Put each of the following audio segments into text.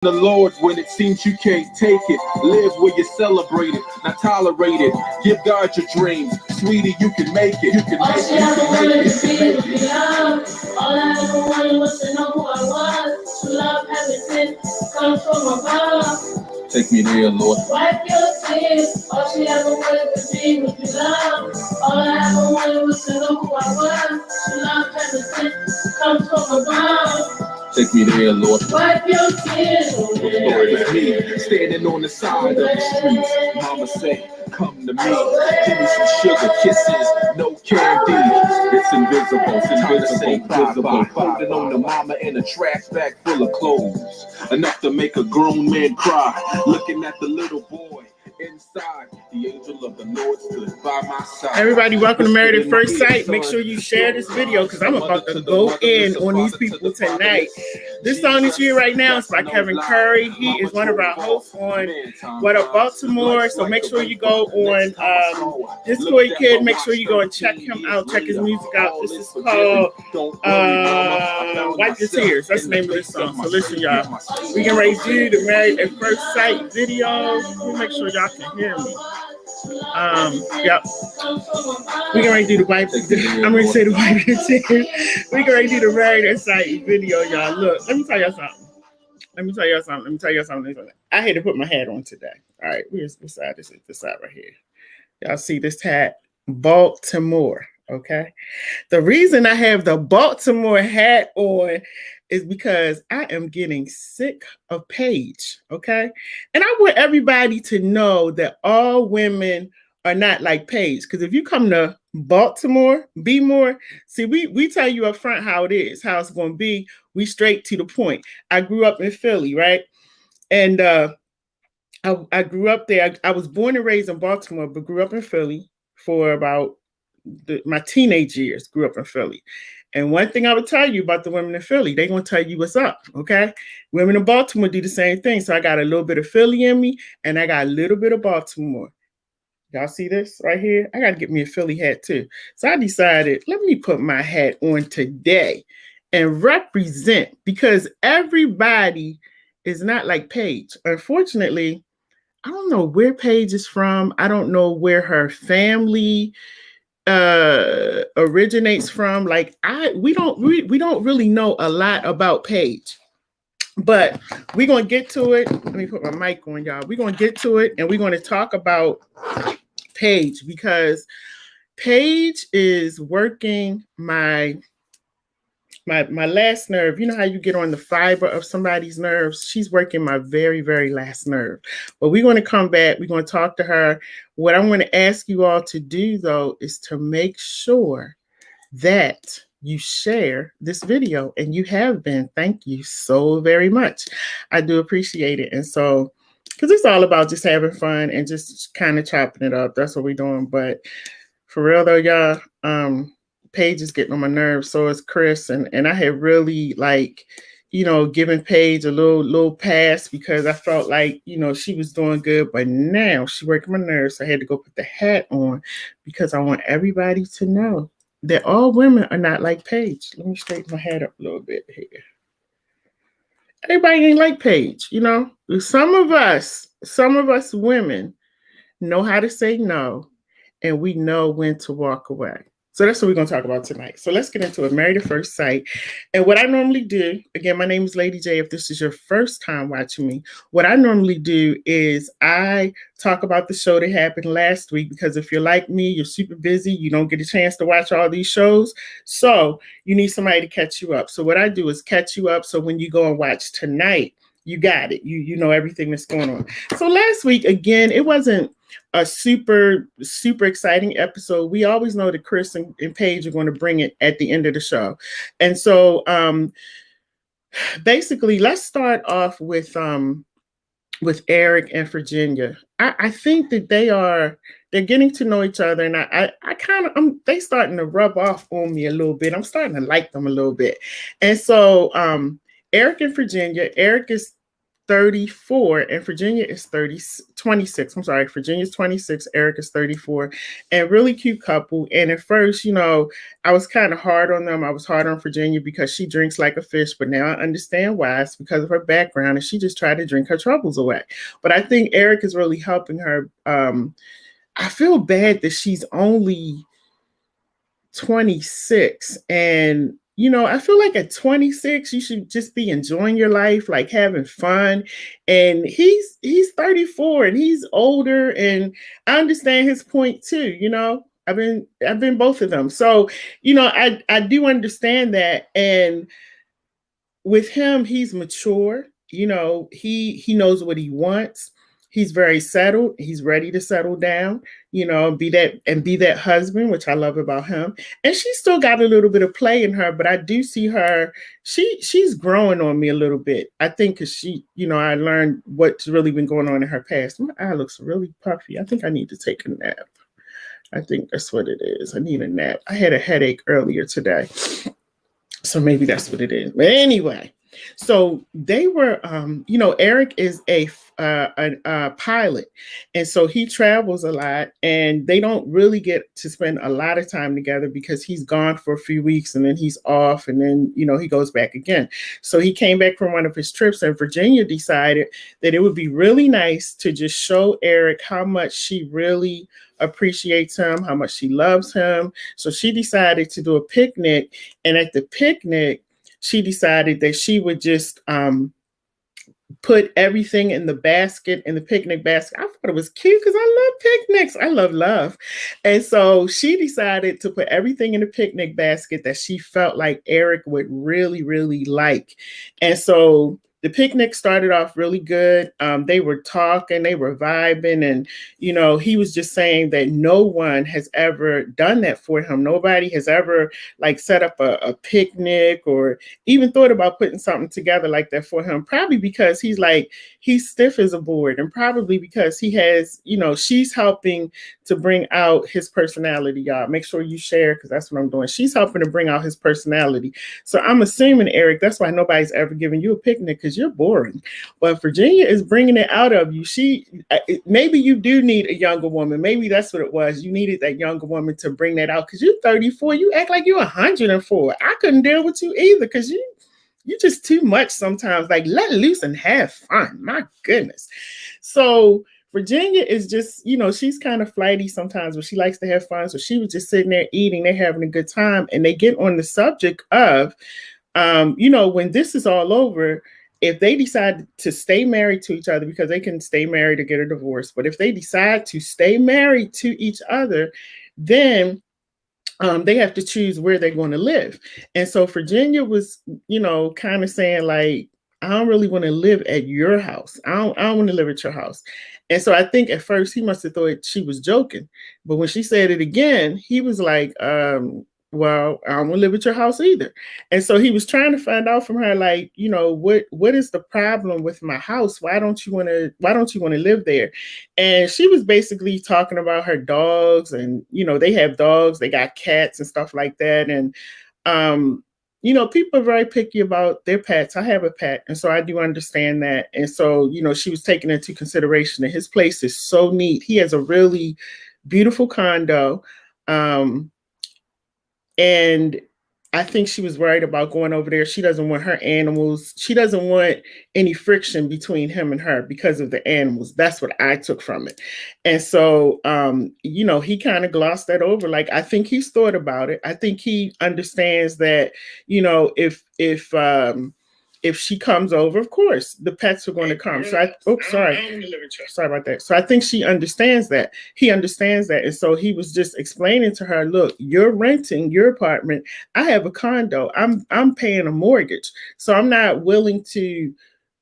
The Lord, when it seems you can't take it, live where you celebrate it, not tolerate it. Give God your dreams, sweetie, you can make it. You can make it. You can make it. You can make it. All I ever wanted was to know who I was. True love, heaven sent, comes from above. Take me there, Lord. Wipe your tears. All she ever wanted to be was your love. All I ever wanted was to know who I was. True love, heaven sent, comes from above. Take me there, Lord. Wipe your tears. Story is me, standing on the side of the streets. Mama say, come to me, give me some sugar kisses, no candy. It's invisible, visible. Holding on to mama in a trash bag full of clothes, enough to make a grown man cry. Looking at the little boy inside, the angel of the Lord stood by my side. Everybody, welcome to Married at First Sight. Make sure you share this video because I'm about to go in on these people tonight. This song that you hear right now is by Kevin Curry. He is one of our hosts on What Up Baltimore. So make sure you go on Discord Kid. Make sure you go and check him out. Check his music out. This is called Wipe Your Tears. That's the name of this song. So listen, y'all. We can ready to do the Married at First Sight video. Let me make sure y'all can hear me. Yep. We can ready to do the wipe. I'm ready to say the wipe your tears. We can ready to do the Married at Sight video, y'all. Look, let me tell y'all something. I had to put my hat on today. All right, where's this side? This is this side right here. Y'all see this hat? Baltimore. Okay. The reason I have the Baltimore hat on is because I am getting sick of Paige, okay? And I want everybody to know that all women are not like Paige. Because if you come to Baltimore, be more, see, we tell you up front how it is, how it's going to be. We straight to the point. I grew up in Philly, right? And I grew up there. I was born and raised in Baltimore, but grew up in Philly for about my teenage years, grew up in Philly. And one thing I would tell you about the women in Philly, they're going to tell you what's up, okay? Women in Baltimore do the same thing. So I got a little bit of Philly in me, and I got a little bit of Baltimore. Y'all see this right here? I got to get me a Philly hat too. So I decided, let me put my hat on today and represent, because everybody is not like Paige. Unfortunately, I don't know where Paige is from. I don't know where her family originates from. Like we don't really know a lot about Paige, but we're gonna get to it. Let me put my mic on, y'all. We're gonna get to it, and we're gonna talk about Paige, because Paige is working my last nerve. You know how you get on the fiber of somebody's nerves? She's working my very, very last nerve. But we're going to come back. We're going to talk to her. What I'm going to ask you all to do, though, is to make sure that you share this video. And you have been. Thank you so very much. I do appreciate it. And so, because it's all about just having fun and just kind of chopping it up. That's what we're doing. But for real, though, y'all, Paige is getting on my nerves, so is Chris, and I had really, like, you know, given Paige a little pass because I felt like, you know, she was doing good, but now she working my nerves. So I had to go put the hat on because I want everybody to know that all women are not like Paige. Let me straighten my hat up a little bit here. Everybody ain't like Paige, you know. Some of us women know how to say no, and we know when to walk away. So that's what we're going to talk about tonight. So let's get into it. Married at First Sight. And what I normally do, again, my name is Lady J. If this is your first time watching me, what I normally do is I talk about the show that happened last week, because if you're like me, you're super busy, you don't get a chance to watch all these shows. So you need somebody to catch you up. So what I do is catch you up. So when you go and watch tonight, you got it. You know everything that's going on. So last week, again, it wasn't a super exciting episode. We always know that Chris and Paige are going to bring it at the end of the show. And so basically, let's start off with Eric and Virginia. I think that they're getting to know each other, and I kind of they starting to rub off on me a little bit. I'm starting to like them a little bit. And so Eric and Virginia, Eric is 34 and Virginia is 26. I'm sorry, Virginia's 26, Eric is 34, and really cute couple. And at first, I was kind of hard on them. I was hard on Virginia because she drinks like a fish, but now I understand why. It's because of her background, and she just tried to drink her troubles away. But I think Eric is really helping her. I feel bad that she's only 26, and I feel like at 26 you should just be enjoying your life, like having fun. And he's 34 and he's older, and I understand his point too. I've been both of them, so I do understand that. And with him, he's mature. He knows what he wants. He's very settled. He's ready to settle down, be that husband, which I love about him. And she's still got a little bit of play in her, but I do see her. She's growing on me a little bit. I think because I learned what's really been going on in her past. My eye looks really puffy. I think I need to take a nap. I think that's what it is. I need a nap. I had a headache earlier today, so maybe that's what it is. But anyway. So they were, Eric is a pilot, and so he travels a lot, and they don't really get to spend a lot of time together because he's gone for a few weeks and then he's off, and then he goes back again. So he came back from one of his trips, and Virginia decided that it would be really nice to just show Eric how much she really appreciates him, how much she loves him. So she decided to do a picnic, and at the picnic, she decided that she would just put everything in the picnic basket. I thought it was cute because I love picnics. I love love. And so she decided to put everything in the picnic basket that she felt like Eric would really, really like. And so the picnic started off really good. They were talking, they were vibing, and he was just saying that no one has ever done that for him. Nobody has ever set up a picnic or even thought about putting something together like that for him. Probably because he's stiff as a board, and probably because he has, she's helping to bring out his personality. Y'all make sure you share, because that's what I'm doing. She's helping to bring out his personality. So I'm assuming, Eric, that's why nobody's ever given you a picnic, because you're boring. But Virginia is bringing it out of you. Maybe you do need a younger woman. Maybe that's what it was. You needed that younger woman to bring that out, because you're 34. You act like you're 104. I couldn't deal with you either, because you're just too much sometimes. Let loose and have fun. My goodness. So Virginia is just, she's kind of flighty sometimes, but she likes to have fun. So she was just sitting there eating, they're having a good time. And they get on the subject of, when this is all over, if they decide to stay married to each other, because they can stay married or get a divorce, but if they decide to stay married to each other, then they have to choose where they're going to live. And so Virginia was, kind of saying I don't really want to live at your house. I don't want to live at your house. And so I think at first he must have thought she was joking. But when she said it again, he was like, well, I don't want to live at your house either. And so he was trying to find out from her, what is the problem with my house? Why don't you want to live there? And she was basically talking about her dogs, and, they have dogs, they got cats and stuff like that. And, people are very picky about their pets. I have a pet, and so I do understand that. And so, she was taking into consideration that his place is so neat. He has a really beautiful condo. And I think she was worried about going over there. She doesn't want her animals. She doesn't want any friction between him and her because of the animals. That's what I took from it. And so, he kind of glossed that over. I think he's thought about it. I think he understands that, if she comes over, of course, the pets are going to come. So sorry about that. So I think she understands that. He understands that. And so he was just explaining to her, look, you're renting your apartment. I have a condo. I'm paying a mortgage. So I'm not willing to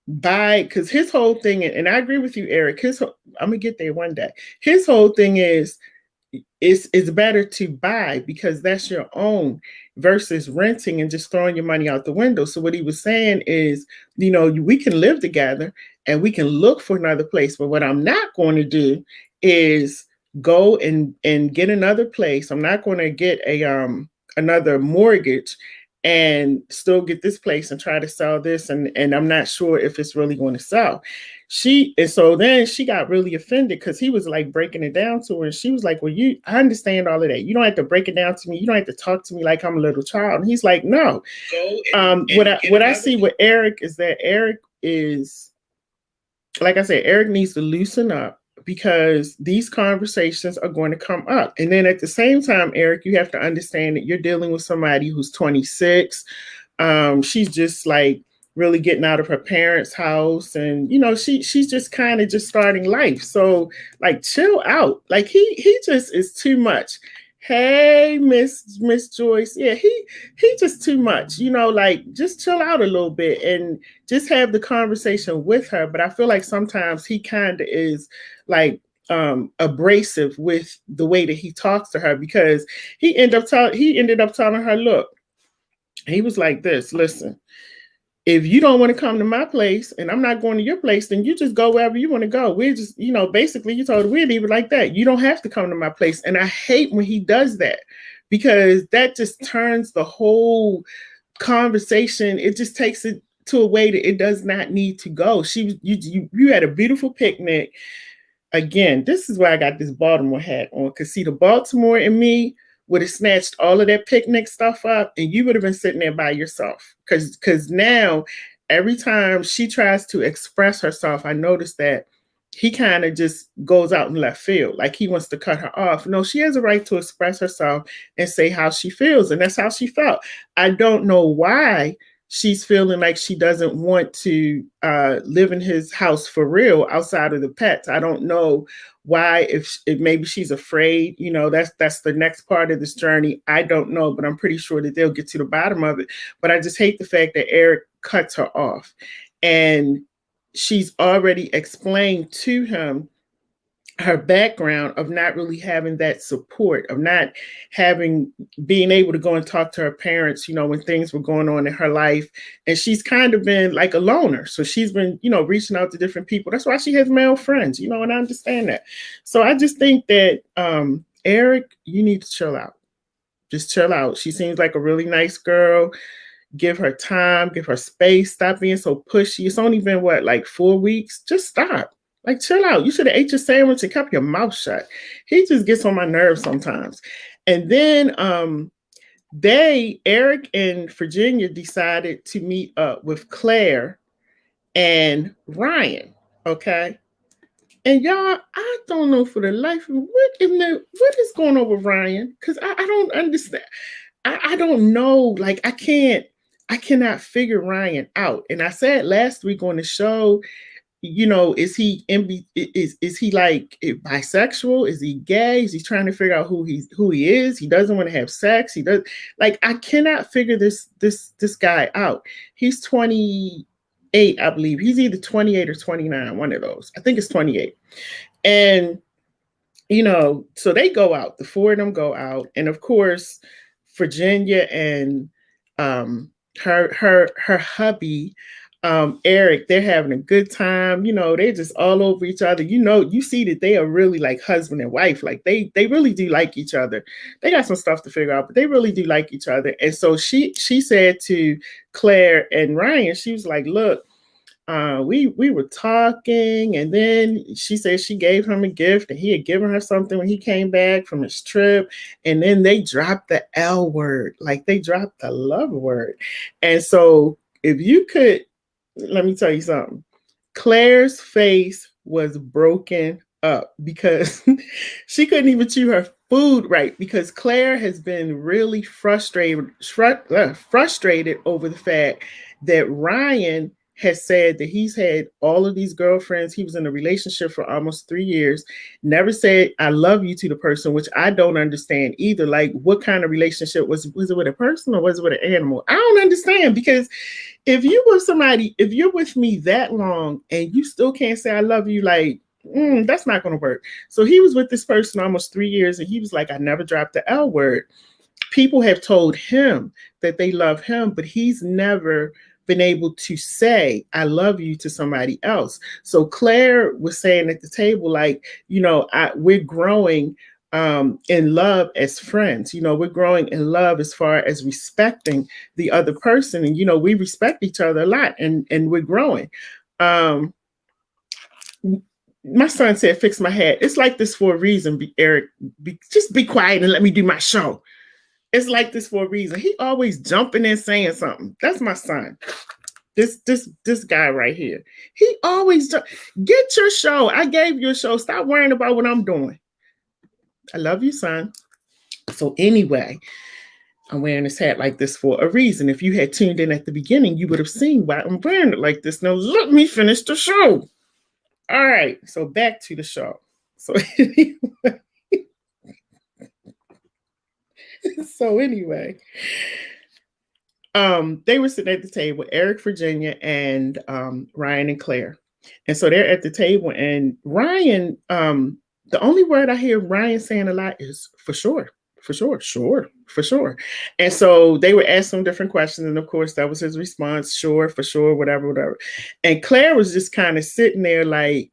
buy, because his whole thing, and I agree with you, Eric, I'm going to get there one day. His whole thing is, it's better to buy because that's your own versus renting and just throwing your money out the window. So what he was saying is, we can live together and we can look for another place. But what I'm not going to do is go and get another place. I'm not going to get another mortgage and still get this place and try to sell this, and I'm not sure if it's really going to sell. So then she got really offended because he was like breaking it down to her, and she was like, well, I understand all of that. You don't have to break it down to me. You don't have to talk to me like I'm a little child. And he's like, no. What I see with Eric is that Eric is, like I said, Eric needs to loosen up, because these conversations are going to come up. And then at the same time, Eric, you have to understand that you're dealing with somebody who's 26. She's just like really getting out of her parents' house, and she's just kind of just starting life. So like, chill out. Like he just is too much. Hey, Miss Joyce. Yeah, he just too much. Like, just chill out a little bit and just have the conversation with her. But I feel like sometimes he kind of is like abrasive with the way that he talks to her, because he ended up telling her, look, he was like this, listen, if you don't want to come to my place and I'm not going to your place, then you just go wherever you want to go. We're just, basically you told her we'd leave it like that. You don't have to come to my place. And I hate when he does that, because that just turns the whole conversation. It just takes it to a way that it does not need to go. You had a beautiful picnic. Again, this is why I got this Baltimore hat on, because see, the Baltimore and me would have snatched all of that picnic stuff up, and you would have been sitting there by yourself. Because now, every time she tries to express herself, I notice that he kind of just goes out in left field, like he wants to cut her off. No, she has a right to express herself and say how she feels, and that's how she felt. I don't know why she's feeling like she doesn't want to live in his house for real outside of the pets. I don't know why, if maybe she's afraid. That's the next part of this journey. I don't know, but I'm pretty sure that they'll get to the bottom of it. But I just hate the fact that Eric cuts her off, and she's already explained to him her background of not really having that support, of not being able to go and talk to her parents, when things were going on in her life. And she's kind of been like a loner. So she's been, reaching out to different people. That's why she has male friends, and I understand that. So I just think that, Eric, you need to chill out. Just chill out. She seems like a really nice girl. Give her time, give her space. Stop being so pushy. It's only been like 4 weeks. Just stop. Like, chill out. You should have ate your sandwich and kept your mouth shut. He just gets on my nerves sometimes. And then Eric and Virginia decided to meet up with Claire and Ryan. Okay. And y'all, I don't know for the life of me, what is going on with Ryan? Because I don't understand. I don't know. Like, I cannot figure Ryan out. And I said last week on the show, is he is he like bisexual? Is he gay? Is he trying to figure out who he is? He doesn't want to have sex. He does. Like, I cannot figure this guy out. He's 28, I believe. He's either 28 or 29, one of those. I think it's 28. And so they go out. The four of them go out, and of course, Virginia and her hubby, Eric, they're having a good time. They're just all over each other. You see that they are really like husband and wife. Like, they really do like each other. They got some stuff to figure out, but they really do like each other. And so she said to Claire and Ryan, she was like, look, we were talking, and then she said she gave him a gift, and he had given her something when he came back from his trip. And then they dropped the L word, like they dropped the love word. And so if you could, let me tell you something. Claire's face was broken up because she couldn't even chew her food right, because Claire has been really frustrated over the fact that Ryan has said that he's had all of these girlfriends. He was in a relationship for almost 3 years, never said I love you to the person, which I don't understand either. Like, what kind of relationship was it with a person or was it with an animal? I don't understand, because if you're with me that long and you still can't say I love you, like, that's not going to work. So he was with this person almost 3 years, and he was like, I never dropped the L word. People have told him that they love him, but he's never been able to say I love you to somebody else. So Claire was saying at the table, like, we're growing in love as friends. You know, we're growing in love as far as respecting the other person. And, you know, we respect each other a lot, and we're growing. Um, my son said, fix my hat. It's like this for a reason, Eric. Just be quiet and let me do my show. It's like this for a reason. He always jumping in saying something. That's my son. This guy right here. He always get your show. I gave you a show. Stop worrying about what I'm doing. I love you, son. So anyway, I'm wearing this hat like this for a reason. If you had tuned in at the beginning, you would have seen why I'm wearing it like this. Now let me finish the show. All right, so back to the show. So anyway, they were sitting at the table, Eric, Virginia, and Ryan and Claire. And so they're at the table, and Ryan, the only word I hear Ryan saying a lot is for sure. For sure, sure, for sure. And so they were asking different questions. And of course, that was his response. Sure, for sure, whatever, whatever. And Claire was just kind of sitting there like,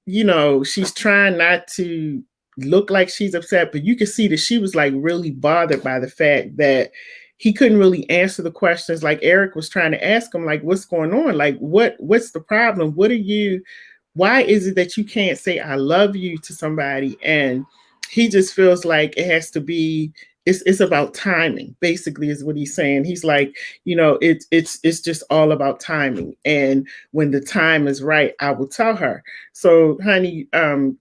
you know, she's trying not to look like she's upset, but you could see that she was like really bothered by the fact that he couldn't really answer the questions like Eric was trying to ask him, like, what's going on? Like, what's the problem? Why is it that you can't say I love you to somebody? And he just feels like it has to be, it's about timing, basically, is what he's saying. He's like, you know, it's just all about timing. And when the time is right, I will tell her. So, honey,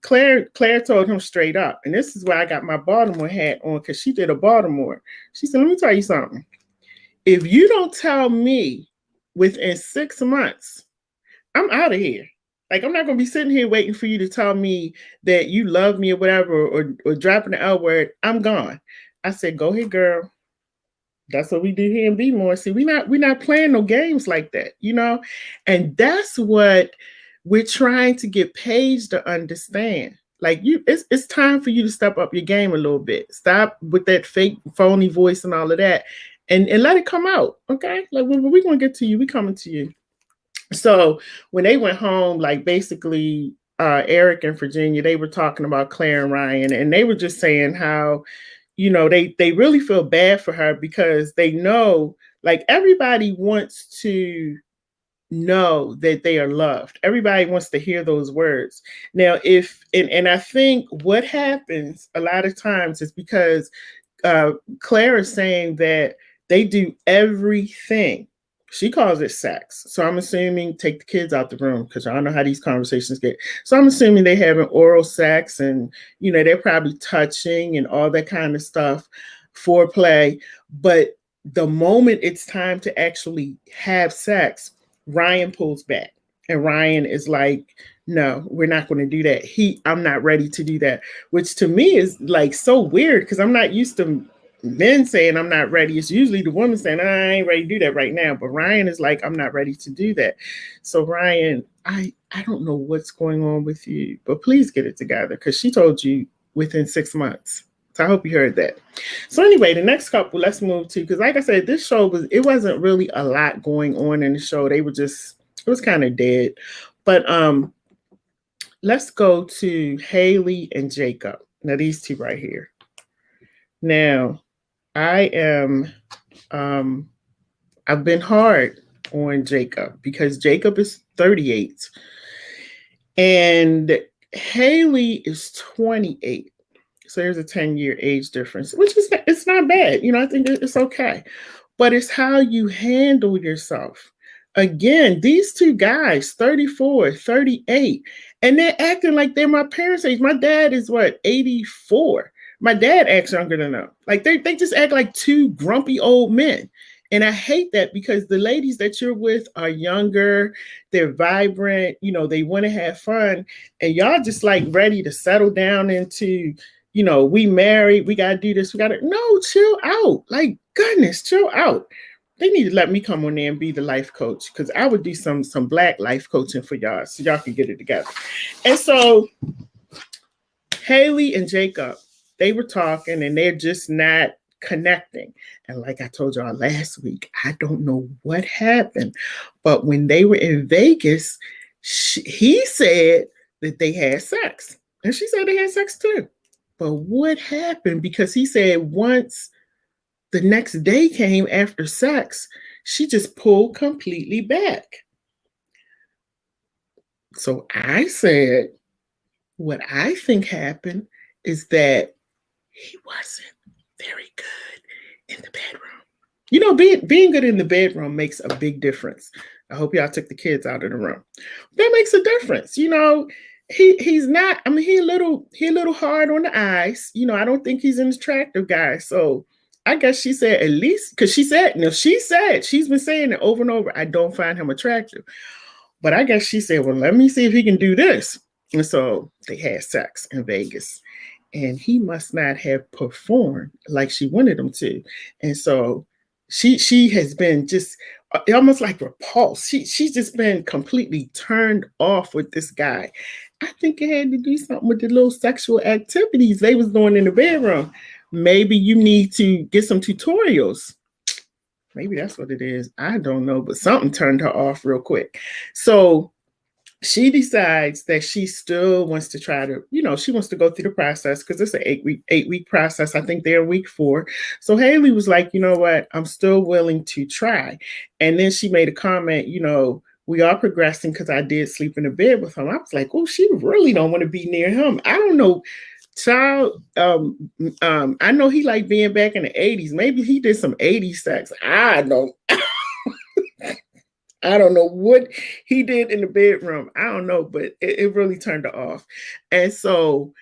Claire told him straight up, and this is why I got my Baltimore hat on, because she did a Baltimore. She said, let me tell you something. If you don't tell me within 6 months, I'm out of here. Like, I'm not going to be sitting here waiting for you to tell me that you love me or whatever, or dropping the L word. I'm gone. I said, go ahead, girl. That's what we do here in B-More. See, we're not playing no games like that, you know? And that's what we're trying to get Paige to understand. Like, it's time for you to step up your game a little bit. Stop with that fake, phony voice and all of that, and let it come out, okay? Like, when we're going to get to you, we coming to you. So when they went home, like basically Eric and Virginia, they were talking about Claire and Ryan, and they were just saying how, you know, they really feel bad for her because they know, like, everybody wants to know that they are loved. Everybody wants to hear those words. Now, and I think what happens a lot of times is because Claire is saying that they do everything. She calls it sex. So I'm assuming, take the kids out the room because I don't know how these conversations get. So I'm assuming they having oral sex, and, you know, they're probably touching and all that kind of stuff, foreplay. But the moment it's time to actually have sex, Ryan pulls back. And Ryan is like, no, we're not going to do that. I'm not ready to do that, which to me is like so weird because I'm not used to men saying I'm not ready. It's usually the woman saying, I ain't ready to do that right now. But Ryan is like, I'm not ready to do that. So Ryan, I don't know what's going on with you, but please get it together, because she told you within 6 months. So I hope you heard that. So anyway, the next couple, let's move to, because like I said, this show it wasn't really a lot going on in the show. It was kind of dead. But let's go to Haley and Jacob. Now these two right here. Now, I've been hard on Jacob because Jacob is 38 and Haley is 28. So there's a 10-year age difference, which it's not bad. You know, I think it's okay. But it's how you handle yourself. Again, these two guys, 34, 38, and they're acting like they're my parents' age. My dad is 84. My dad acts younger than them. Like they just act like two grumpy old men. And I hate that because the ladies that you're with are younger, they're vibrant, you know, they want to have fun. And y'all just like ready to settle down into, you know, we married, we got to do this, no, chill out. Like, goodness, chill out. They need to let me come on there and be the life coach, because I would do some black life coaching for y'all so y'all can get it together. And so Haley and Jacob, they were talking and they're just not connecting. And like I told y'all last week, I don't know what happened, but when they were in Vegas, he said that they had sex. And she said they had sex too. But what happened? Because he said once the next day came after sex, she just pulled completely back. So I said, what I think happened is that he wasn't very good in the bedroom. You know, being good in the bedroom makes a big difference. I hope y'all took the kids out of the room. That makes a difference. You know, he's not, I mean, he a little hard on the eyes. You know, I don't think he's an attractive guy. So I guess she said at least, because she said she's been saying it over and over, I don't find him attractive. But I guess she said, well, let me see if he can do this. And so they had sex in Vegas. And he must not have performed like she wanted him to. And so she has been just almost like repulsed. She's just been completely turned off with this guy. I think it had to do something with the little sexual activities they was doing in the bedroom. Maybe you need to get some tutorials. Maybe that's what it is. I don't know, but something turned her off real quick. So she decides that she still wants to try to, you know, she wants to go through the process because it's an 8-week process. I think they're week 4. So Haley was like, you know what, I'm still willing to try. And then she made a comment, you know, we are progressing because I did sleep in the bed with him. I was like, oh, she really don't want to be near him. I don't know. Child, I know he liked being back in the 80s. Maybe he did some 80s sex. I don't know what he did in the bedroom. I don't know, but it really turned her off. And so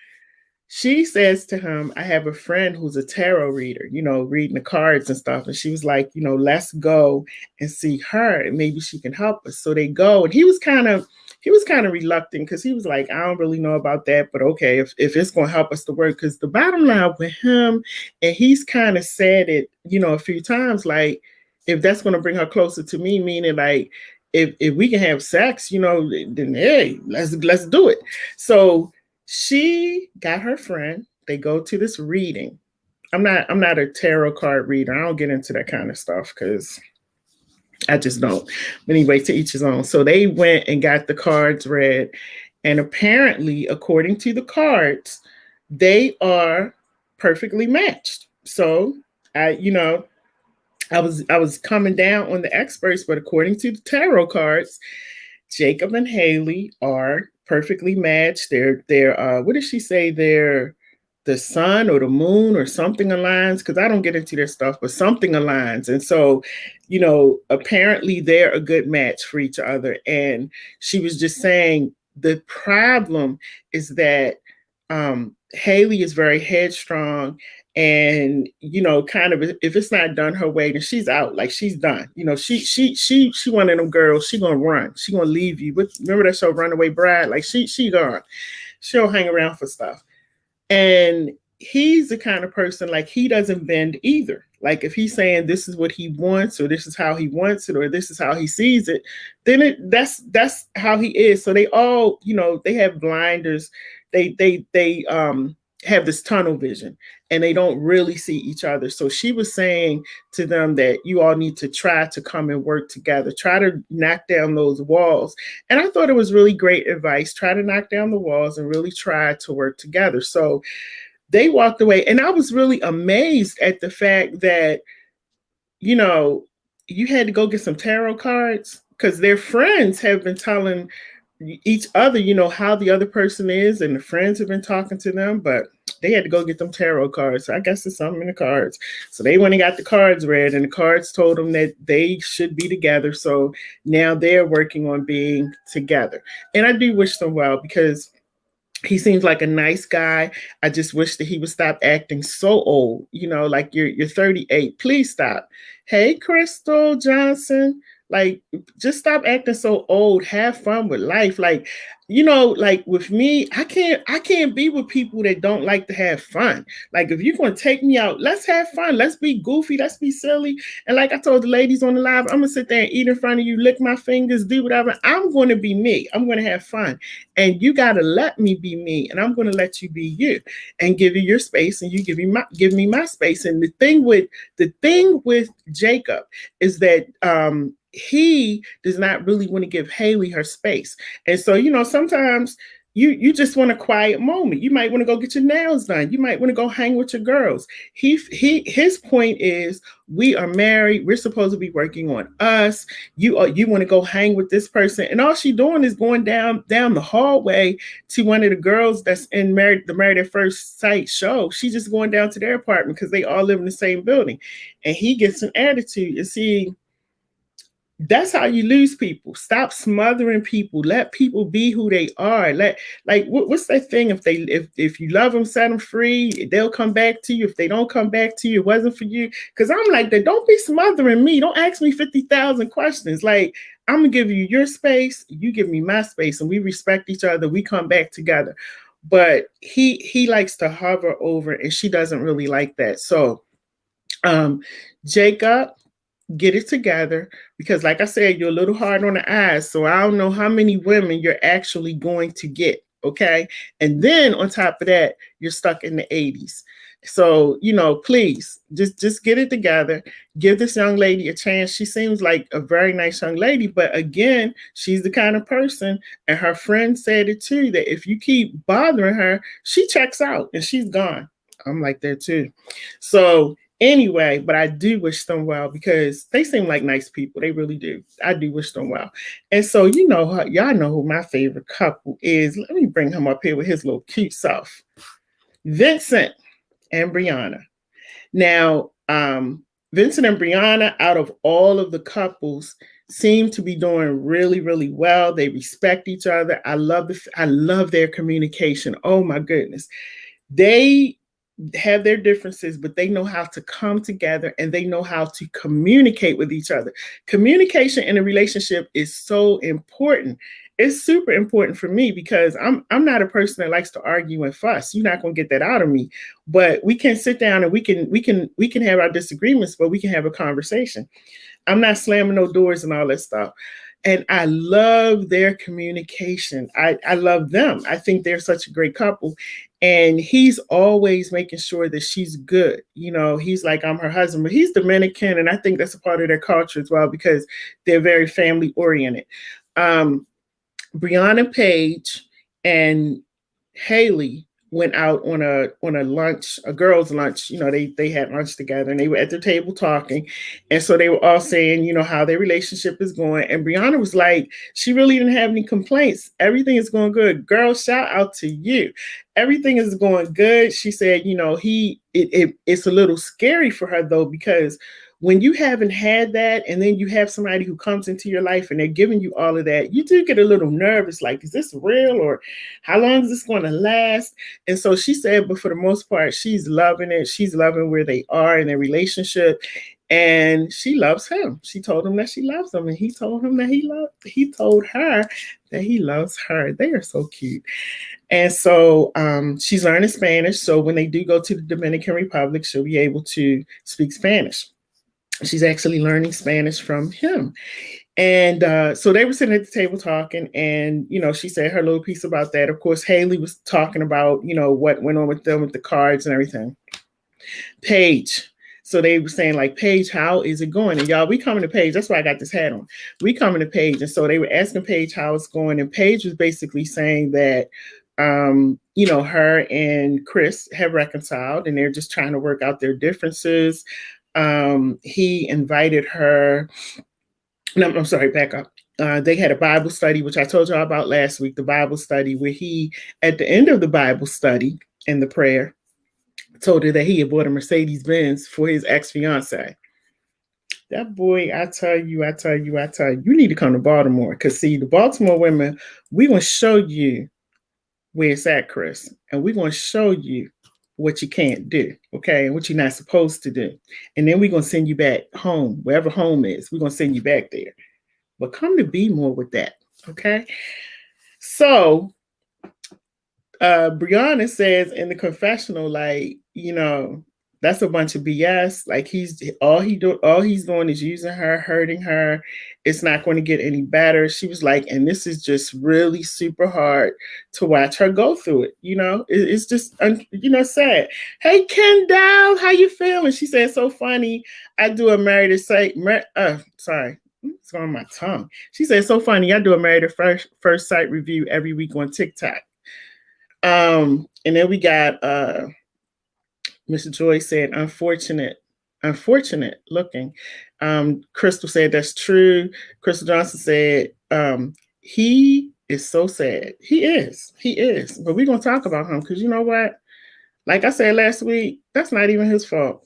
she says to him, I have a friend who's a tarot reader, you know, reading the cards and stuff. And she was like, you know, let's go and see her and maybe she can help us. So they go, and he was kind of reluctant because he was like, I don't really know about that, but okay, if it's going to help us to work. Because the bottom line with him, and he's kind of said it, you know, a few times, like, if that's going to bring her closer to me, meaning like, if we can have sex, you know, then hey, let's do it. So she got her friend. They go to this reading. I'm not a tarot card reader. I don't get into that kind of stuff because I just don't. But anyway, to each his own. So they went and got the cards read. And apparently, according to the cards, they are perfectly matched. So I was coming down on the experts, but according to the tarot cards, Jacob and Haley are perfectly matched. They're what did she say? They're the sun or the moon or something aligns, because I don't get into their stuff, but something aligns. And so, you know, apparently they're a good match for each other. And she was just saying the problem is that Haley is very headstrong, and you know, kind of if it's not done her way, then she's out. Like she's done. You know, she one of them girls. She gonna run. She gonna leave you. Remember that show Runaway Bride? Like she gone. She'll hang around for stuff. And he's the kind of person, like, he doesn't bend either. Like if he's saying this is what he wants, or this is how he wants it, or this is how he sees it, then that's how he is. So they all, you know, they have blinders. They have this tunnel vision, and they don't really see each other. So she was saying to them that you all need to try to come and work together, try to knock down those walls. And I thought it was really great advice. Try to knock down the walls and really try to work together. So they walked away, and I was really amazed at the fact that, you know, you had to go get some tarot cards, because their friends have been telling each other, you know, how the other person is, and the friends have been talking to them, but they had to go get them tarot cards. So I guess there's something in the cards. So they went and got the cards read, and the cards told them that they should be together. So now they're working on being together. And I do wish them well, because he seems like a nice guy. I just wish that he would stop acting so old. You know, like you're 38. Please stop. Hey, Crystal Johnson. Like, just stop acting so old. Have fun with life. Like, you know, like with me, I can't be with people that don't like to have fun. Like, if you're going to take me out, let's have fun. Let's be goofy. Let's be silly. And like I told the ladies on the live, I'm going to sit there and eat in front of you, lick my fingers, do whatever. I'm going to be me. I'm going to have fun. And you got to let me be me. And I'm going to let you be you and give you your space, and you give me my space. And the thing with Jacob is that, he does not really want to give Haley her space. And so, you know, sometimes you just want a quiet moment. You might want to go get your nails done. You might want to go hang with your girls. His point is, we are married. We're supposed to be working on us. You want to go hang with this person, and all she doing is going down the hallway to one of the girls that's in the Married at First Sight show. She's just going down to their apartment because they all live in the same building, and he gets an attitude. You see, that's how you lose people. Stop smothering people. Let people be who they are. What's that thing? If you love them, set them free. They'll come back to you. If they don't come back to you, it wasn't for you. Because I'm like that. Don't be smothering me. Don't ask me 50,000 questions. Like, I'm gonna give you your space. You give me my space, and we respect each other. We come back together. But he likes to hover over, and she doesn't really like that. So, Jacob, get it together, because like I said, you're a little hard on the eyes. So I don't know how many women you're actually going to get. Okay. And then on top of that, you're stuck in the 80s. So, please just get it together. Give this young lady a chance. She seems like a very nice young lady, but again, she's the kind of person, and her friend said it too, that if you keep bothering her, she checks out and she's gone. I'm like that too. So anyway, but I do wish them well, because they seem like nice people. They really do. I do wish them well. And so, y'all know who my favorite couple is. Let me bring him up here with his little cute self. Vincent and Brianna. Now, Vincent and Brianna, out of all of the couples, seem to be doing really, really well. They respect each other. I love their communication. Oh my goodness. They have their differences, but they know how to come together, and they know how to communicate with each other. Communication in a relationship is so important. It's super important for me, because I'm not a person that likes to argue and fuss. You're not going to get that out of me. But we can sit down and we can have our disagreements, but we can have a conversation. I'm not slamming no doors and all that stuff. And I love their communication. I love them. I think they're such a great couple. And he's always making sure that she's good. He's like, I'm her husband, but he's Dominican. And I think that's a part of their culture as well, because they're very family oriented. Brianna Page and Haley went out on a lunch, a girls' lunch. They had lunch together, and they were at the table talking. And so they were all saying, how their relationship is going. And Brianna was like, she really didn't have any complaints. Everything is going good. Girl, shout out to you. Everything is going good. She said, it's a little scary for her though, because when you haven't had that, and then you have somebody who comes into your life and they're giving you all of that, you do get a little nervous. Like, is this real, or how long is this going to last? And so she said, but for the most part, she's loving it. She's loving where they are in their relationship. And she loves him. She told him that she loves him, and he told him that he told her that he loves her. They are so cute. And so she's learning Spanish. So when they do go to the Dominican Republic, she'll be able to speak Spanish. She's actually learning Spanish from him. And so they were sitting at the table talking, and, she said her little piece about that. Of course, Haley was talking about, what went on with them with the cards and everything. Paige. So they were saying, like, Paige, how is it going? And y'all, we coming to Paige. That's why I got this hat on. We coming to Paige. And so they were asking Paige how it's going. And Paige was basically saying that, her and Chris have reconciled, and they're just trying to work out their differences. He invited her. No, I'm sorry, back up. They had a Bible study, which I told y'all about last week, the Bible study, where he, at the end of the Bible study and the prayer, told her that he had bought a Mercedes-Benz for his ex-fiance. That boy, I tell you, you need to come to Baltimore, because see, the Baltimore women, we're going to show you where it's at, Chris, and we're going to show you what you can't do, okay, and what you're not supposed to do. And then we're going to send you back home, wherever home is. We're going to send you back there. But come to be more with that, okay? So Brianna says in the confessional, like, that's a bunch of BS. Like, all he's doing is using her, hurting her. It's not going to get any better. She was like, and this is just really super hard to watch her go through it. It's just, sad. Hey, Kendall, how you feeling? She said, so funny. I do a married at sight. Sorry. It's on my tongue. She said, so funny. I do a married at first sight review every week on TikTok. And then we got Mr. Joy said, unfortunate looking. Crystal said that's true. Crystal Johnson said, he is so sad. He is. But we're gonna talk about him because you know what? Like I said last week, that's not even his fault.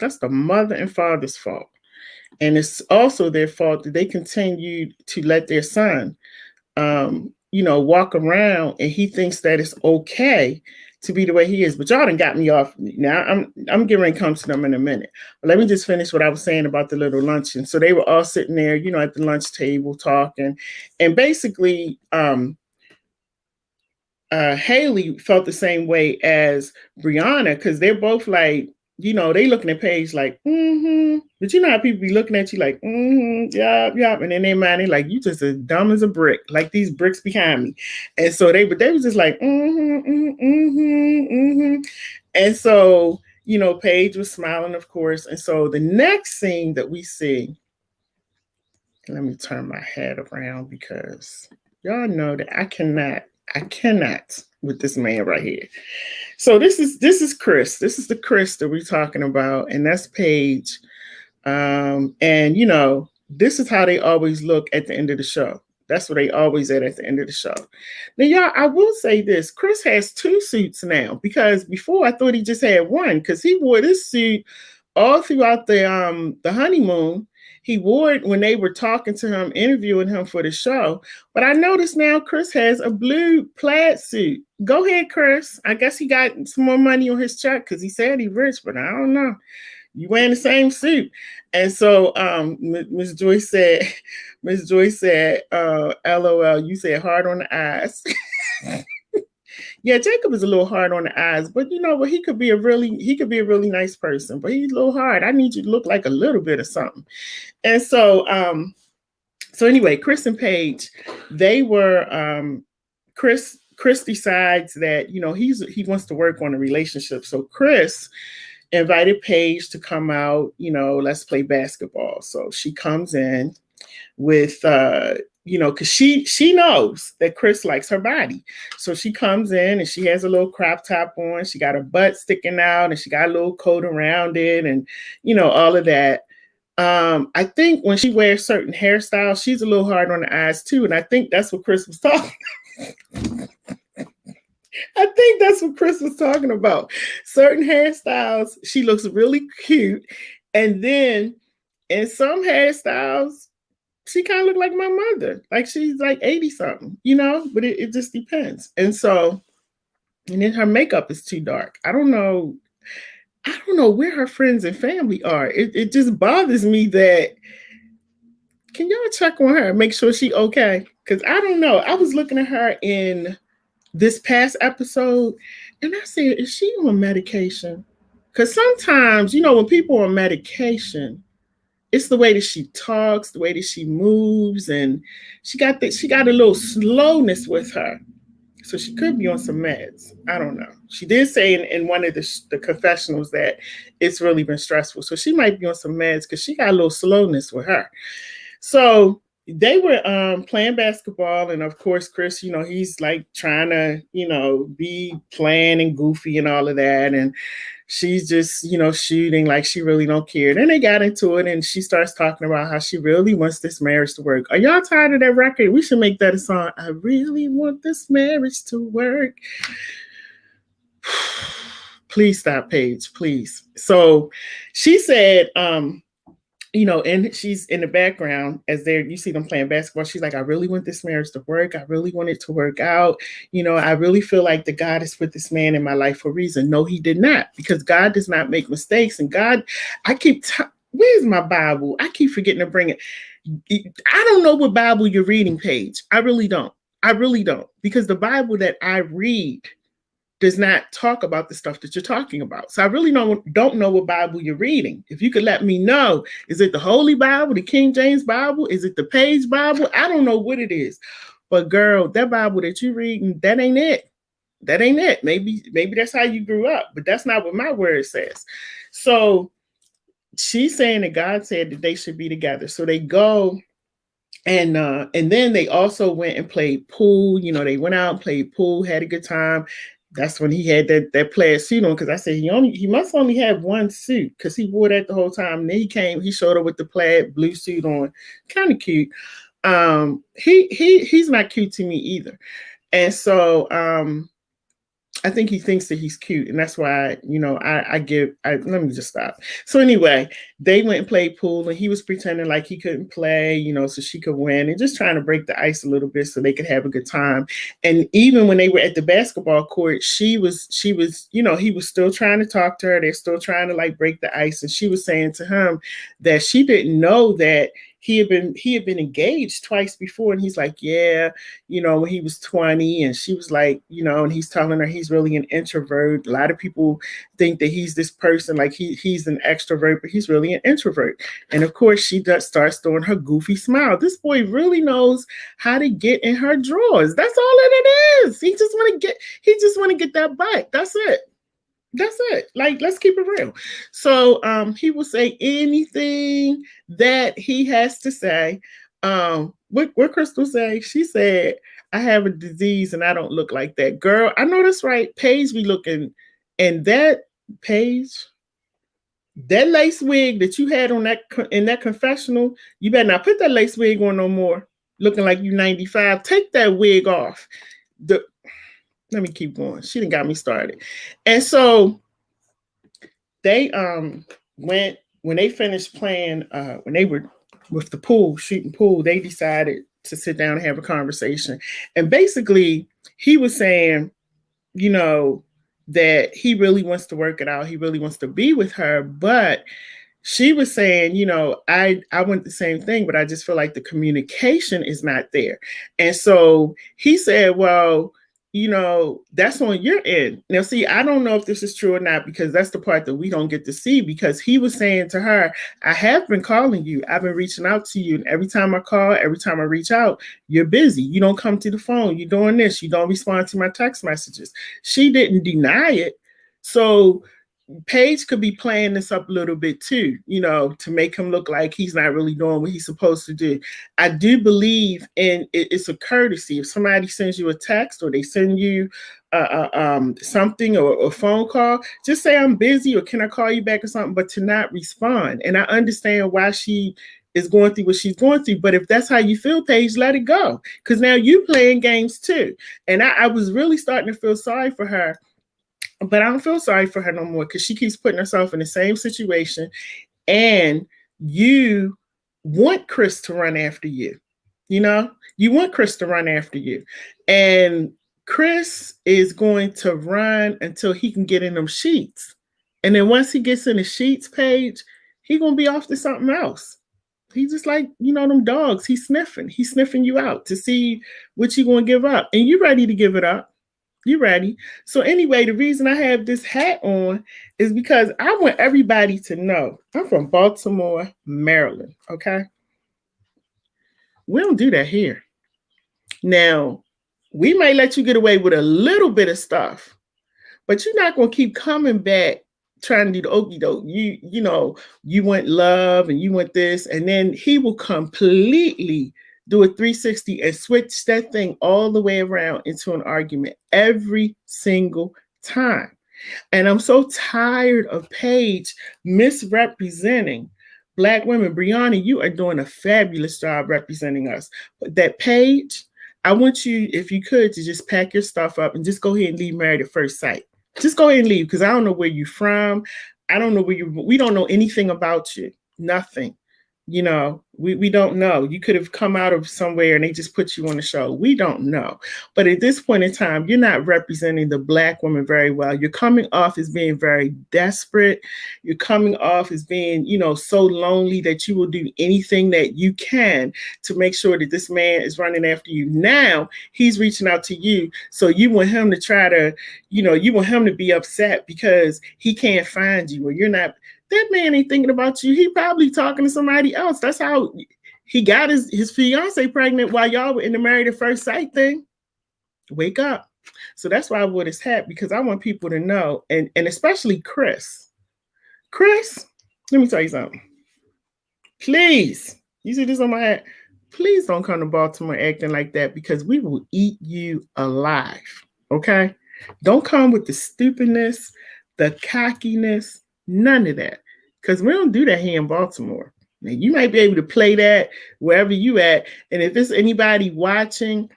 That's the mother and father's fault. And it's also their fault that they continued to let their son walk around and he thinks that it's okay to be the way he is. But y'all done got me off. Now I'm getting ready to come to them in a minute. But let me just finish what I was saying about the little luncheon. So they were all sitting there, at the lunch table talking. And basically, Haley felt the same way as Brianna because they're both like, they looking at Paige like, But you know how people be looking at you like, yup. And in their mind, they like, you just as dumb as a brick, like these bricks behind me. And so they was just like, And so, Paige was smiling, of course. And so the next scene that we see, let me turn my head around because y'all know that I cannot with this man right here. So this is Chris. This is the Chris that we're talking about, and that's Paige. And this is how they always look at the end of the show. That's what they always at the end of the show. Now, y'all, I will say this: Chris has 2 suits now because before I thought he just had one because he wore this suit all throughout the honeymoon. He wore it when they were talking to him, interviewing him for the show. But I noticed now Chris has a blue plaid suit. Go ahead, Chris. I guess he got some more money on his check because he said he's rich, but I don't know. You wearing the same suit. And so Ms. Joy said, LOL, you said hard on the eyes. Yeah, Jacob is a little hard on the eyes, but you know what? He could be a really nice person, but he's a little hard. I need you to look like a little bit of something. And so, anyway, Chris and Paige, they were, Chris decides that, he wants to work on a relationship. So Chris invited Paige to come out, let's play basketball. So she comes in with, because she knows that Chris likes her body. So she comes in and she has a little crop top on. She got her butt sticking out and she got a little coat around it and, all of that. I think when she wears certain hairstyles, she's a little hard on the eyes too. And I think that's what Chris was talking I think that's what Chris was talking about. Certain hairstyles, she looks really cute. And then in some hairstyles, she kind of looked like my mother. Like she's like 80 something, but it just depends. And so, and then her makeup is too dark. I don't know where her friends and family are. It just bothers me that, can y'all check on her and make sure she okay? Because I don't know. I was looking at her in this past episode and I said, is she on medication? Because sometimes, when people are on medication, it's the way that she talks, the way that she moves, and she got a little slowness with her. So she could be on some meds. I don't know. She did say in one of the confessionals that it's really been stressful. So she might be on some meds because she got a little slowness with her. So they were playing basketball. And of course, Chris, he's like trying to, be playing and goofy and all of that. And she's just, shooting like she really don't care. Then they got into it and she starts talking about how she really wants this marriage to work. Are y'all tired of that record? We should make that a song. I really want this marriage to work. Please stop, Paige, please. So she said, and she's in the background as you see them playing basketball. She's like, I really want this marriage to work. I really want it to work out. I really feel like that God has put this man in my life for a reason. No, he did not, because God does not make mistakes. And God, where's my Bible? I keep forgetting to bring it. I don't know what Bible you're reading, Paige. I really don't. Because the Bible that I read does not talk about the stuff that you're talking about. So I really don't know what Bible you're reading. If you could let me know, is it the Holy Bible, the King James Bible? Is it the Page Bible? I don't know what it is. But girl, that Bible that you're reading, that ain't it. Maybe that's how you grew up, but that's not what my word says. So she's saying that God said that they should be together. So they go And then they also went and played pool. You know, they went out and played pool, had a good time. That's when he had that plaid suit on, because I said he must only have one suit, because he wore that the whole time. And then he showed up with the plaid blue suit on, kind of cute. He's not cute to me either, and so I think he thinks that he's cute, and that's why, you know, let me just stop. So anyway, they went and played pool, and he was pretending like he couldn't play, you know, so she could win, and just trying to break the ice a little bit so they could have a good time. And even when they were at the basketball court, she was, you know, he was still trying to talk to her. They're still trying to like break the ice, and she was saying to him that she didn't know that he had been engaged twice before. And he's like, yeah, you know, when he was 20. And she was like, you know, and he's telling her he's really an introvert. A lot of people think that he's this person, like he's an extrovert, but he's really an introvert. And of course, she starts throwing her goofy smile. This boy really knows how to get in her drawers. That's all that it is. He just want to get that butt. That's it. That's it. Like, let's keep it real. So he will say anything that he has to say. What Crystal say? She said, I have a disease and I don't look like that. Girl, I know that's right. Paige be looking, and that Paige, that lace wig that you had on in that confessional, you better not put that lace wig on no more. Looking like you 95. Take that wig off. Let me keep going. She done got me started. And so they went, when they finished playing, when they were with the pool, shooting pool, they decided to sit down and have a conversation. And basically, he was saying, you know, that he really wants to work it out. He really wants to be with her. But she was saying, you know, I want the same thing, but I just feel like the communication is not there. And so he said, well, you know, that's on your end. Now, see, I don't know if this is true or not, because that's the part that we don't get to see, because he was saying to her, I have been calling you. I've been reaching out to you. And every time I call, every time I reach out, you're busy. You don't come to the phone. You're doing this. You don't respond to my text messages. She didn't deny it. So Paige could be playing this up a little bit too, you know, to make him look like he's not really doing what he's supposed to do. I do believe in it's a courtesy. If somebody sends you a text or they send you something or a phone call, just say I'm busy or can I call you back or something, but to not respond. And I understand why she is going through what she's going through. But if that's how you feel, Paige, let it go. Because now you playing games too. And I was really starting to feel sorry for her. But I don't feel sorry for her no more, because she keeps putting herself in the same situation. And you want Chris to run after you. You know, you want Chris to run after you. And Chris is going to run until he can get in them sheets. And then once he gets in the sheets, Paige, he's going to be off to something else. He's just like, you know, them dogs. He's sniffing you out to see what you're going to give up. And you ready to give it up. You ready? So anyway, the reason I have this hat on is because I want everybody to know I'm from Baltimore, Maryland, okay? We don't do that here. Now, we might let you get away with a little bit of stuff, but you're not going to keep coming back trying to do the okie doke. You know, you want love and you want this, and then he will completely do a 360 and switch that thing all the way around into an argument every single time. And I'm so tired of Paige misrepresenting Black women. Brianna, you are doing a fabulous job representing us. But that Paige, I want you, if you could, to just pack your stuff up and just go ahead and leave Married at First Sight. Just go ahead and leave, because I don't know where you're from. I don't know we don't know anything about you. Nothing. You know, we don't know. You could have come out of somewhere and they just put you on the show. We don't know. But at this point in time, you're not representing the Black woman very well. You're coming off as being very desperate. You're coming off as being, you know, so lonely that you will do anything that you can to make sure that this man is running after you. Now he's reaching out to you. So you want him to try to, you know, you want him to be upset because he can't find you, or you're not. That man ain't thinking about you. He probably talking to somebody else. That's how he got his fiance pregnant while y'all were in the Married at First Sight thing. Wake up. So that's why I wore this hat, because I want people to know, and especially Chris. Chris, let me tell you something. Please, you see this on my hat? please don't come to Baltimore acting like that because we will eat you alive. Okay? Don't come with the stupidness, the cockiness, none of that. Because we don't do that here in Baltimore. Now, you might be able to play that wherever you at. And if there's anybody watching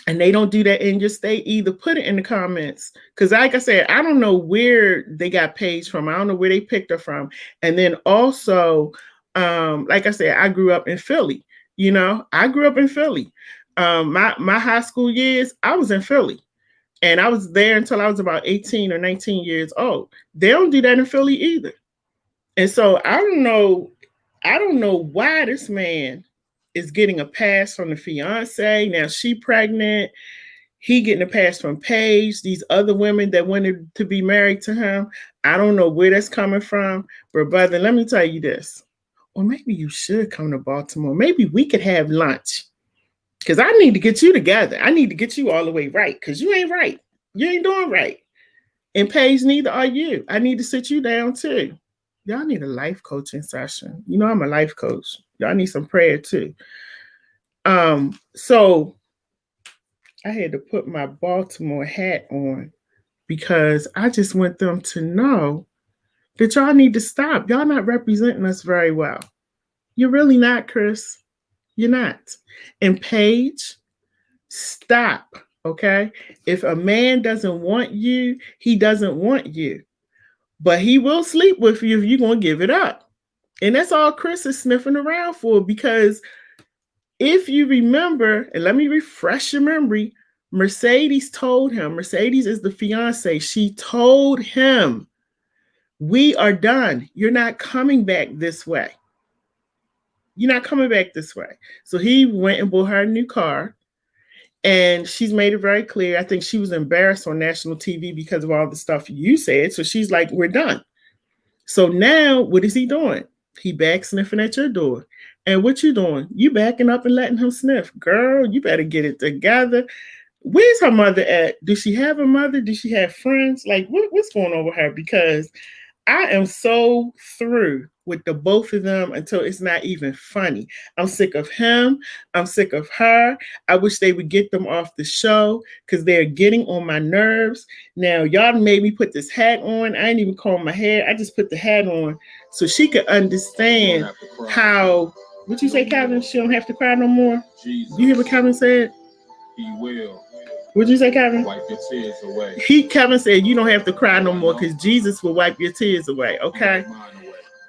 and they don't do that in your state, either put it in the comments. Because like I said, I don't know where they got page from. I don't know where they picked her from. And then also, like I said, I grew up in Philly. You know, I grew up in Philly. My high school years, I was in Philly. And I was there until I was about 18 or 19 years old. They don't do that in Philly either. And so I don't know why this man is getting a pass from the fiance. Now she pregnant. He getting a pass from Paige. These other women that wanted to be married to him. I don't know where that's coming from. But brother, let me tell you this. Or maybe you should come to Baltimore. Maybe we could have lunch. Because I need to get you together. I need to get you all the way right. Because you ain't right. You ain't doing right. And Paige, neither are you. I need to sit you down too. Y'all need a life coaching session. You know I'm a life coach. Y'all need some prayer too. So I had to put my Baltimore hat on because I just want them to know that y'all need to stop. Y'all not representing us very well. You're really not, Chris. You're not. And Paige, stop, okay? If a man doesn't want you, he doesn't want you. But he will sleep with you if you're going to give it up. And that's all Chris is sniffing around for, because if you remember, and let me refresh your memory, Mercedes told him, Mercedes is the fiance, she told him, we are done. You're not coming back this way. You're not coming back this way. So he went and bought her a new car. And she's made it very clear. I think she was embarrassed on national TV because of all the stuff you said. So she's like, we're done. So now what is he doing? He back sniffing at your door. And what you doing? You backing up and letting him sniff. Girl, you better get it together. Where's her mother at? Does she have a mother? Does she have friends? Like, what's going on with her? Because I am so through with the both of them until it's not even funny. I'm sick of him. I'm sick of her. I wish they would get them off the show because they're getting on my nerves. Now, y'all made me put this hat on. I ain't even comb my hair. I just put the hat on so she could understand how, what you say, Calvin? She don't have to cry no more? Jesus. You hear what Calvin said? He will. What'd you say, Kevin? Wipe your tears away. Kevin said you don't have to cry no more because Jesus will wipe your tears away, okay?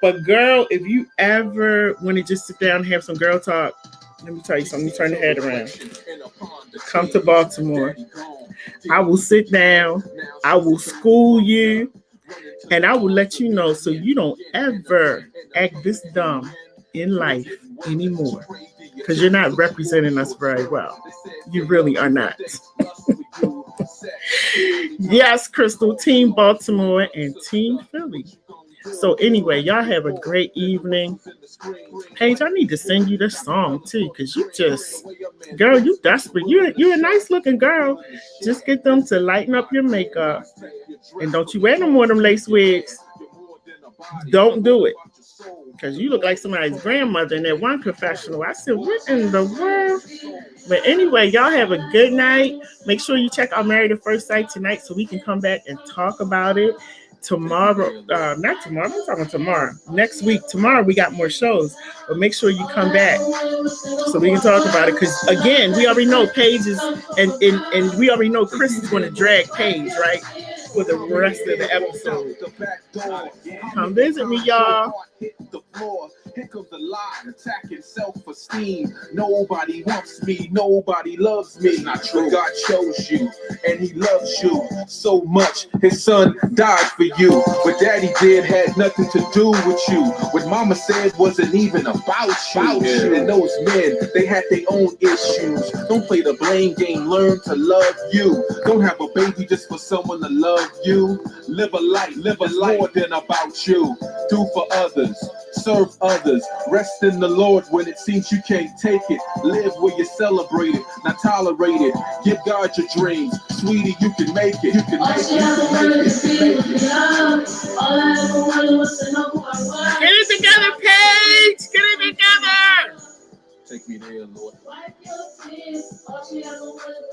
But girl, if you ever want to just sit down and have some girl talk, let me tell you something. You turn the head around. Come to Baltimore. I will sit down. I will school you. And I will let you know so you don't ever act this dumb in life anymore. Because you're not representing us very well. You really are not. Yes, Crystal, Team Baltimore and Team Philly. So anyway, y'all have a great evening. Paige, I need to send you this song too, because you just, girl, you desperate. You're a nice looking girl. Just get them to lighten up your makeup. And don't you wear no more of them lace wigs. Don't do it. Because you look like somebody's grandmother in that one confessional. I said, what in the world? But anyway, y'all have a good night. Make sure you check out Married at First Sight tonight so we can come back and talk about it. Tomorrow, not tomorrow, I'm talking tomorrow. Next week, tomorrow we got more shows. But make sure you come back so we can talk about it. Because again, we already know Paige is, and we already know Chris is going to drag Paige, right? For the rest of the episode. Come visit me, y'all. Here comes the lie, attacking self-esteem. Nobody wants me, nobody loves me. It's not true. God chose you, and he loves you so much. His son died for you. What daddy did had nothing to do with you. What mama said wasn't even about you. Yeah. And those men, they had their own issues. Don't play the blame game, learn to love you. Don't have a baby just for someone to love you. Live a life more than about you. Do for others. Serve others, rest in the Lord when it seems you can't take it. Live where you're celebrated, not tolerated. Give God your dreams, sweetie, you can make it. You can make it. Get it together, Paige. Get it together. Take me there. prayer, Lord. Wipe your tears. All she ever wanted was